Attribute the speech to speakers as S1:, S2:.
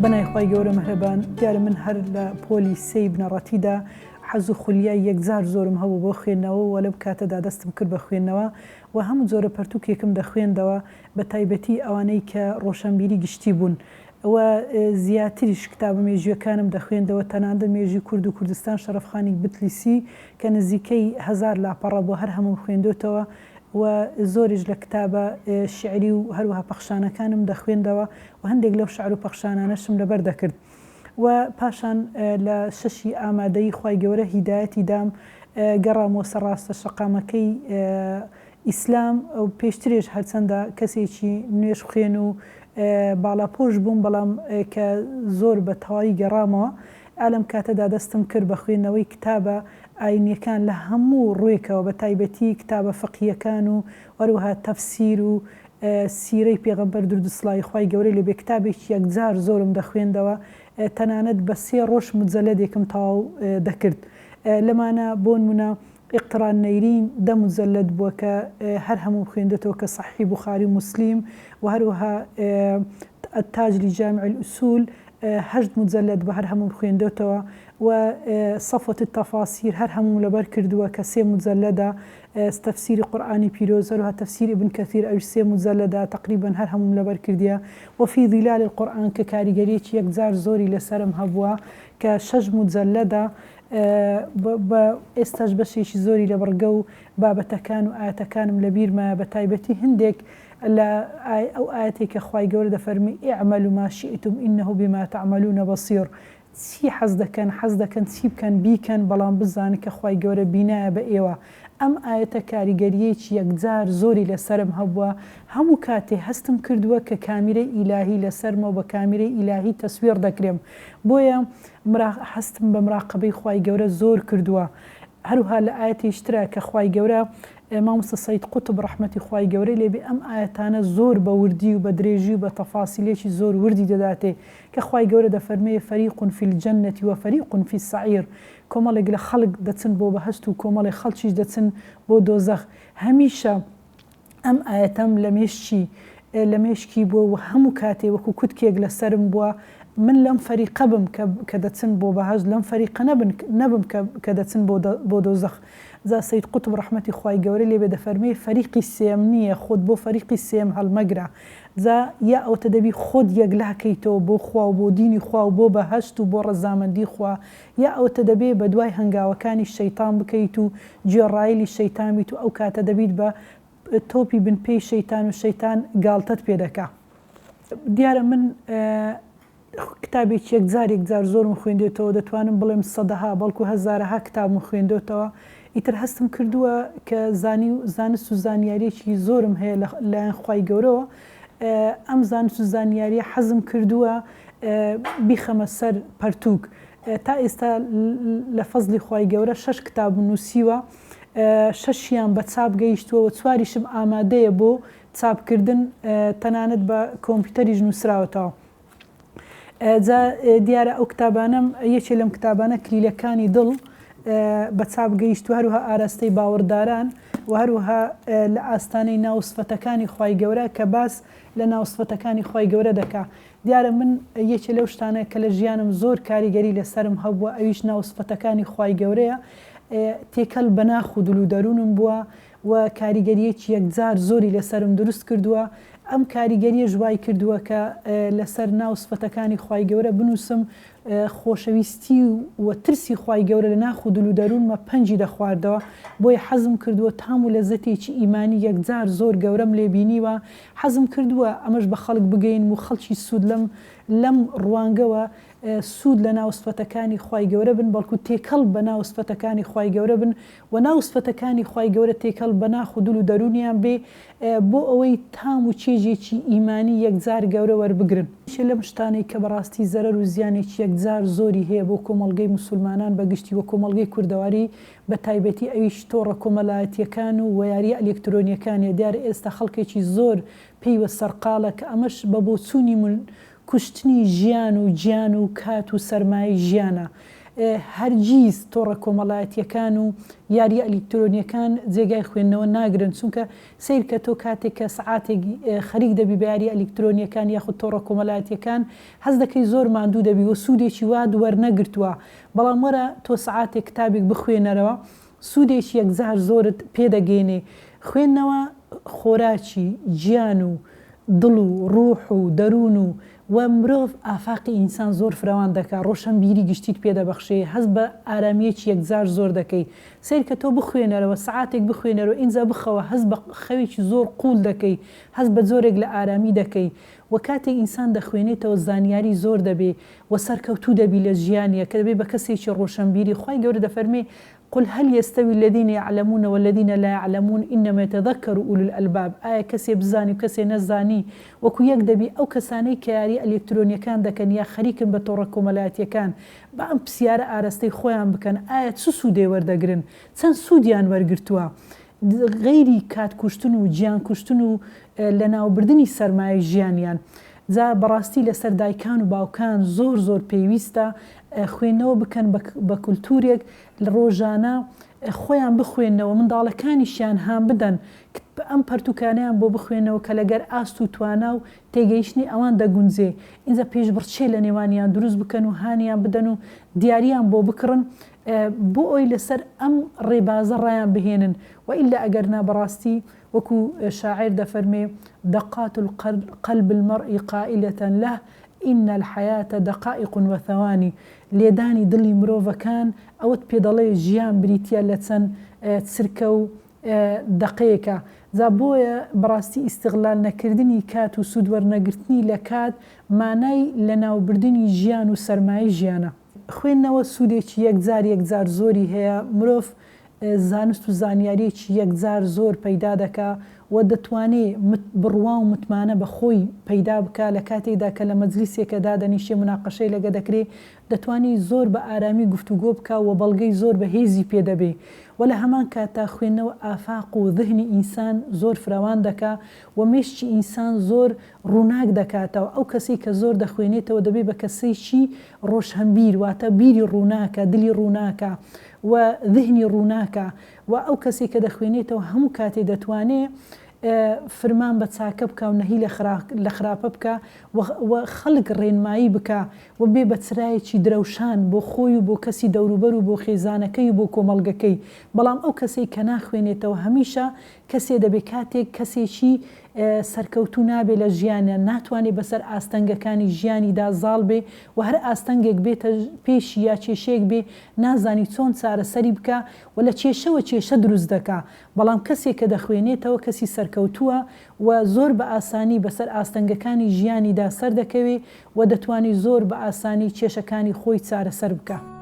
S1: بەنایخوای گەورە مەهرەبان دیارە من هەر لە پۆلی سەی بنەڕەتیدا حەز و خولیای یەکجار زۆرم هەبوو بۆ خوێندنەوە و لەم کاتەدا دەستم کرد بە خوێندنەوە و هەموو جۆرە پەرتووکێکم دەخوێندەوە بە تایبەتی ئەوانەی کە ڕۆشنبیری گشتی بوون و زیاتریش کتابە مێژویەکانم دەخوێندەوە تەنانەت مێژوی کورد و کوردستان شەرەفخانی بتلیسی کە نزیکەی 1000 لاپەڕە بۆ هەر هەموو خوێندوتەوە و زۆریش لە کتابە شعری و هەروەها پەخشانەکانم دەخوێندەوە و هەندێک لەو شعر و پەخشانانەشم لەبەر دەکرد و پاشان لە شەشی ئامادەی خوای گەورە هیدایەتی دام گەڕامەوە سەرڕاستە شەقامەکەی ئیسلام و پێشترێش هەرچەندە کەسێکی نوێش خوێن و باڵاپۆش بووم بەڵام کە زۆر بە تەواوی گەڕامەوە ئالەم کاتەدا دەستم کرد بە خوێندنەوەی کتابە ئاینیەکان لە هەموو ڕوویەکەوە بە تایبەتی کتابە فقیەکان و وەروەها تەفسیر و سیرەی پێغەمبەر دوردوسڵای خوای گەورەی لەبێ کتابێکی یەکجار زۆرم دەخوێندەوە تەنانەت بە 3 ڕۆژ مجەلەدێکم تەواو دەکرد لەمانە بۆ نمونە اقتران نەیرین 10 مجەلەد بووە کە هەر هەموو خوێندێتەوە کە صحیح بوخاری و مسلیم و هەروەها التاج لجامع الأصول 8 مجەلەد بە هەر هەموو خوێندێتەوە و صفوة التفاسير هەر هەموو لەبەر کردووە کە 3 مجەلەدە تفسیری قورآانی پیرۆز هەروەها تفسیری ابن کەثیر ئەوش 3 مجەلەدە تقریبا هەر هەموو لەبەر کردیە وفي ظلال القورآن کە کاریگەریەکی یەکجار زۆری لەسرم هەبووە کە 6 مجەلەدە بە ئێستاش بەشێکی زۆری لە بڕگە و بابەتەکان و ئاەتەکانم لە بیرمە بە تایبەتی هەندێک لە ئەو ئاەتێک کە خوای گەورە دەفەرمی ئیعملوا ما شئتم إنه بما تعملون بصير چی حەز دەکەن چی بکەن بیکەن بەڵام بزانن کە خوای گەورە بینایە بە ئێوە ئەم ئاەتە کاریگەریەکی یەکجار زۆری لەسرم هەبووە هەموو کاتێ هەستم کردووە کە کامیرەی ئیلاهی لەسەرمەوە بە کامیرەی ئیلاهی تەسویر دەکرێم بۆیە هەستم بە مراقبەی خوای گەورە زۆر کردووە هەروها لە ئاەتێشترا کە خوای گەورە مامۆستا سەید قوتب ڕەحمەتی خوای گەورەی لێبێ ئەم ئاەتانە زۆر بە وردی و بە درێژی و بە تەفاسیلێکی زۆر وردی دەداتێ کە خوای گەورە دەفەرمێ فەریق فی الجەنەة وفەریق فی السەعیر کۆمەڵێک لە خەڵک دەچن بۆ بەهەشت و کۆمەڵی خەڵکیش دەچن بۆ دۆزەخ هەمیشە ئەم ئاەتەم لە مێشکی بووە و هەموو کاتێ وەکو کوتکێک لەسرم بووە من لەم فەریقە بم کە دەچن بۆ بەهەشت لەم فەریقە نەبم کە دەچن بۆ دۆزەخ زا سەید قوتب ڕەحمەتی خوای گەورە لێبێ دەفەرمێ فەریقی سێم نییە خۆت بۆ فەریقی سێم هەڵمەگرە جا یا ئەوتە دەبی خۆت یەکلاکەیتەوە بۆ خوا و بۆ دینی خوا و بۆ بەهەشت و بۆ ڕەزامەندی خوا یا ئەوتە دەبێ بە دوای هەنگاوەکانی شەیتان بکەیت و گوێڕایلی شەیتان بیت و ئەو کاتە دەبیت بە تۆپی بنپێی شەیتان و شەیتان گاڵتەت پێ دەکا دیارە من کتابێکی یەکجار زۆرم خوێندێتەوە دەتوانم بڵێم سەدەها بەڵکو هەزارەها کتابم خوێندێتەوە ئیتر هەستم کردووە کە زانست و زانیاریەکی زۆرم هەیە لایەن خوای گەورەوە ئەم زانست و زانیاریە حەزم کردووە بیخەمە سەر پەرتووک تا ئێستا لە فەزلی خوای گەورە 6 کتاب نووسیوە 6یان بە چاپ گەیشتووە 4یشم ئامادەیە بۆ چاپکردن تەنانەت بە کۆمپیوتەریش نووسراوەتەوە جا دیارە ئەو کتابانم یەکێ لەم کتابانە کلیلەکانی دڵ بە چاپ گەیشتووە هەروها ئاراستەی باوەڕداران و هەروها لە ئاستانەی ناوسفەتەکانی خوای گەورە کە باس لە ناوسفەتەکانی خوای گەورە دەکا دیارە من یەکێ لەو شتانە کە لە ژیانم زۆر کاریگەری لەسرم هەبووە ئەویش ناوسفەتەکانی خوای گەورەیە تێکەڵ بە ناخ و دڵ و دەروونم بووە و کاریگەریەکی یەکجار زۆری لەسرم دروست کردووە ئەم کاریگەریە ژوای کردووە کە لەسەر ناوسفەتەکانی خوای گەورە بنووسم خۆشەویستی و ترسی خوای گەورە لە ناخ و دڵ و دەروونمە پەنجی دەخواردەوە بۆیە حەزم کردووە تام و لەزەتێکی ئیمانی یەکجار زۆر گەورەم لێبینیوە حەزم کردووە ئەمەش بە خەڵک بگەین و خەڵکی سوود لەم ڕوانگەوە سوود لە ناوسفەتەکانی خوای گەورە بن بەڵکو تێکەڵ بە ناوسفەتەکانی خوای گەورە بن و ناوسفەتەکانی خوای گەورە تێکەڵ بە ناخ و دڵ و دەروونیان بێ بۆ ئەوەی تام و چێژێکی ئیمانی یەکجار گەورە وەربگرن لەم شتانەی کە بەڕاستی زەرەر و زیانێکی یەکجار زۆری هەیە بۆ کۆمەڵگەی موسڵمانان بەگشتی وە کۆمەڵگەی کوردەواری بە تایبەتی ئەویش تۆڕە کۆمەڵایەتیەکان و وەیاریە ئەلێکترۆنیەکانیە دیارە ئێستا خەڵکێکی زۆر پێیوە سەرقاڵە کە ئەمەش بە بۆچوونی کوشتنی ژیان و گیان و کات و سەرمای ژیانە هەرگیز تۆڕە کۆمەڵایەتیەکان و یاریە ئەلیکترۆنیەکان جێگای خوێندنەوە ناگرن، چونکە سیر کە تۆ کاتێک کە سعاتێک خەریک دەبی بە یاریە ئەلیکترۆنیەکان یاخود تۆڕە کۆمەڵایەتیەکان هەست دەکەی زۆر ماندوو دەبی و سوودێکی وا وەرنەگرتووە، بەڵام وەرە تۆ سعاتێک کتابێک بخوێنەرەوە سوودێکی یەکجار زۆرت پێدەگەێنێ. خوێندنەوە خۆراکی گیان و دڵ و ڕوح و دەروون و مرۆڤ ئافاقی ئینسان زۆر فراوان دەکات، ڕۆشنبیری گشتیت پێدەبەخشێ، هەست بە ئارامەیەکی یەکجار زۆر دەکەی. سیر کە تۆ بخوێنەرەوە سعاتێک بخوێنەرەوە ئینجا بخەوە هەست بە خەوێکی زۆر قوول دەکەی، هەست بە جۆرێک لە ئارامی دەکەی و کاتێک ئینسان دەخوێنێتەوە زانیاری زۆر دەبێ و سەرکەوتوو دەبی لە ژیانیە کە دەبێ بە کەسێکی ڕۆشنبیری. خوای گەورە دەفەرمێ قل هل يستوي الذين يعلمون والذين لا يعلمون إنما يتذكر أولو الألباب. آية كسي بزاني وكسي نزاني وكو يك دبي أو كساني كياري الإلكترونيا كان دكن يا خريك بطورة كومالاتيا كان بأم بسيارة آرستي خويان بكن آية سودي وردقرن سن سوديان ورقرتوا غيري كات كشتنو جيان كشتنو لنا وبردني سرماي جيانيان جا بەڕاستی لەسەر دایکان و باوکان زۆر زۆر پێویستە خوێندنەوە بکەن بە کولتورێک لە ڕۆژانە خۆیان بخوێنەوە، منداڵەکانیشیان هان بدەن ئەم پەرتوکانیان بۆ بخوێنەوە کە لەگەر ئاست و توانا و تێگەیشتنی ئەوان دەگونجێ. ئینجا پێشبڕچێ لە نێوانیان دروست بکەن و هانیان بدەن و دیاریان بۆ بکڕن بۆ ئەوی لەسەر ئەم ڕێبازە ڕایان بهێنن وئیلا ئەگەرنا بەڕاستی وەکو شاعر دەفەرمێ دقات القلب المرء قائلة له إن الحياة دقائق وثواني. لێدانی دڵی مرۆڤەکان ئەوت پێ دەڵێ ژیان بریتە لە چەند چرکە و دقەیەکە. جا بۆیە بەڕاستی ئیستیغلال نەکردنی کات و سوودوەرنەگرتنی لە کات مانای لە ناوبردنی ژیان و سەرمایە ژیانە. خوێندنەوە سوودێکی یەکجار زۆری هەیە، مرۆڤ زانست و زانیاریەکی یەکجار زۆر پەیدا دەکا و دەتوانێت بڕوا و متمانە بە خۆی پەیدا بکە لە کاتێکدا کە لە مەجلیسێکە دادەنیشێ مناقەشەی لەگە دەکرێت دەتوانێت زۆر بە ئارامی گفتوگۆ بکە و بەڵگەی زۆر بەهێزی پێدەبێ و لە هەمان کاتا خوێندنەوە ئافاق و ذهنی ئینسان زۆر فراوان دەکا و مێشتی ئینسان زۆر ڕووناک دەکاتەوە. ئەو کەسەی کە زۆر دەخوێنێتەوە دەبێت بە کەسێکی ڕۆشنبیر واتە بیری ڕووناکە، دلی ڕووناکە و ذهنی ڕووناکە و ئەو کەسی کە دەخوێنێتەوە هەموو کاتێ دەتوانێت فرمان بە چاکە بکە و نەهی لە خراپە بکە و خەڵک ڕێنمایی بکە و بێ بە چرایەکی درەوشان بۆ خۆی و بۆ کەسی دەوروبەر و بۆ خێزانەکەی و بۆ کۆمەڵگەکەی. بەڵام ئەو کەسەی کە ناخوێنێتەوە هەمیشە کەسێ دەبێت کاتێک کەسێکی سەرکەوتوو نابێ لە ژیانە، ناتوانێت بەسەر ئاستەنگەکانی ژیانیدا زاڵ بێ و هەر ئاستەنگێک بێتە پێشی یا کێشەیەک بێ نازانی چۆن چارەسەری بکە و لە کێشەوە کێشە دروست دەکا. بەڵام کەسێک کە دەخوێنێتەوە کەسی سەرکەوتووە و زۆر بە ئاسانی بەسەر ئاستەنگەکانی ژیانیدا سەر دەکەوێت و دەتوانێت زۆر بە ئاسانی کێشەکانی خۆی چارەسەر بکە.